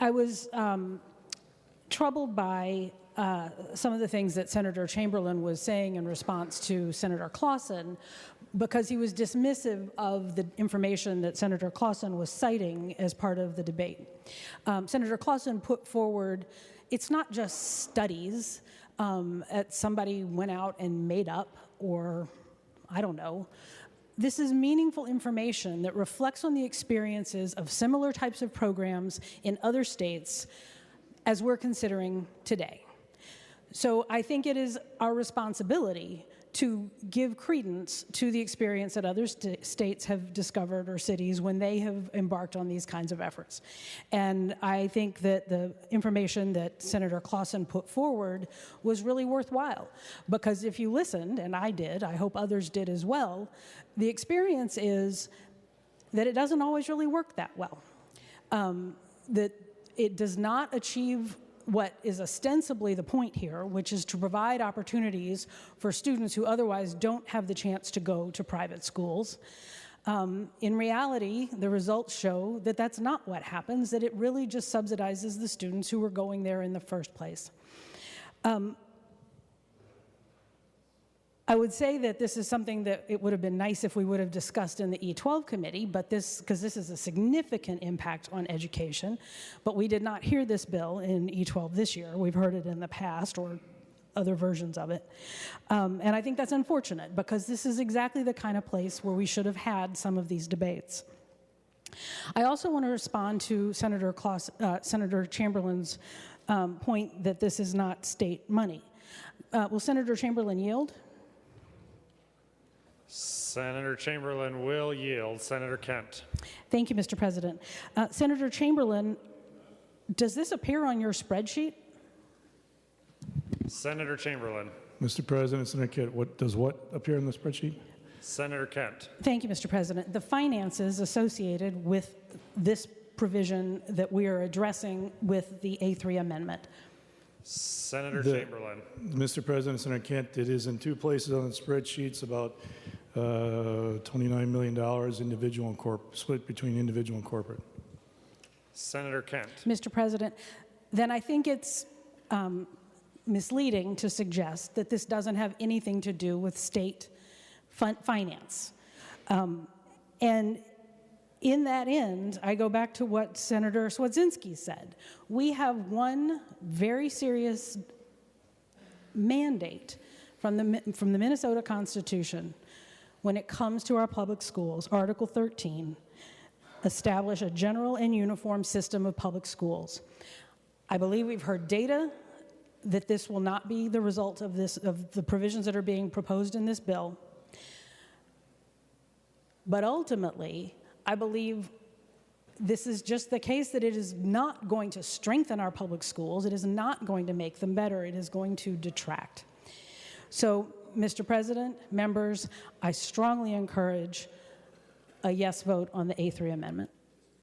I was troubled by some of the things that Senator Chamberlain was saying in response to Senator Clausen, because he was dismissive of the information that Senator Clausen was citing as part of the debate. Senator Clausen put forward, it's not just studies that somebody went out and made up, or I don't know. This is meaningful information that reflects on the experiences of similar types of programs in other states as we're considering today. So I think it is our responsibility to give credence to the experience that other states have discovered, or cities, when they have embarked on these kinds of efforts. And I think that the information that Senator Clausen put forward was really worthwhile, because if you listened, and I did, I hope others did as well, the experience is that it doesn't always really work that well. That it does not achieve what is ostensibly the point here, which is to provide opportunities for students who otherwise don't have the chance to go to private schools. In reality, the results show that that's not what happens, that it really just subsidizes the students who were going there in the first place. I would say that this is something that it would have been nice if we would have discussed in the E12 committee, but because this is a significant impact on education, but we did not hear this bill in E12 this year. We've heard it in the past, or other versions of it. And I think that's unfortunate, because this is exactly the kind of place where we should have had some of these debates. I also want to respond to Senator Chamberlain's point that this is not state money. Will Senator Chamberlain yield? Senator Chamberlain will yield. Senator Kent. Thank you, Mr. President. Senator Chamberlain, does this appear on your spreadsheet? Senator Chamberlain. Mr. President, Senator Kent, does what appear on the spreadsheet? Senator Kent. Thank you, Mr. President. The finances associated with this provision that we are addressing with the A3 amendment. Senator Chamberlain. Mr. President, Senator Kent, it is in two places on the spreadsheets, about $29 million individual and split between individual and corporate. Senator Kent. Mr. President, then I think it's misleading to suggest that this doesn't have anything to do with state finance. And in that end, I go back to what Senator Swedzinski said. We have one very serious mandate from the Minnesota Constitution when it comes to our public schools. Article 13, establish a general and uniform system of public schools. I believe we've heard data that this will not be the result of the provisions that are being proposed in this bill. But ultimately, I believe this is just the case that it is not going to strengthen our public schools. It is not going to make them better. It is going to detract. So, Mr. President, members, I strongly encourage a yes vote on the A3 amendment.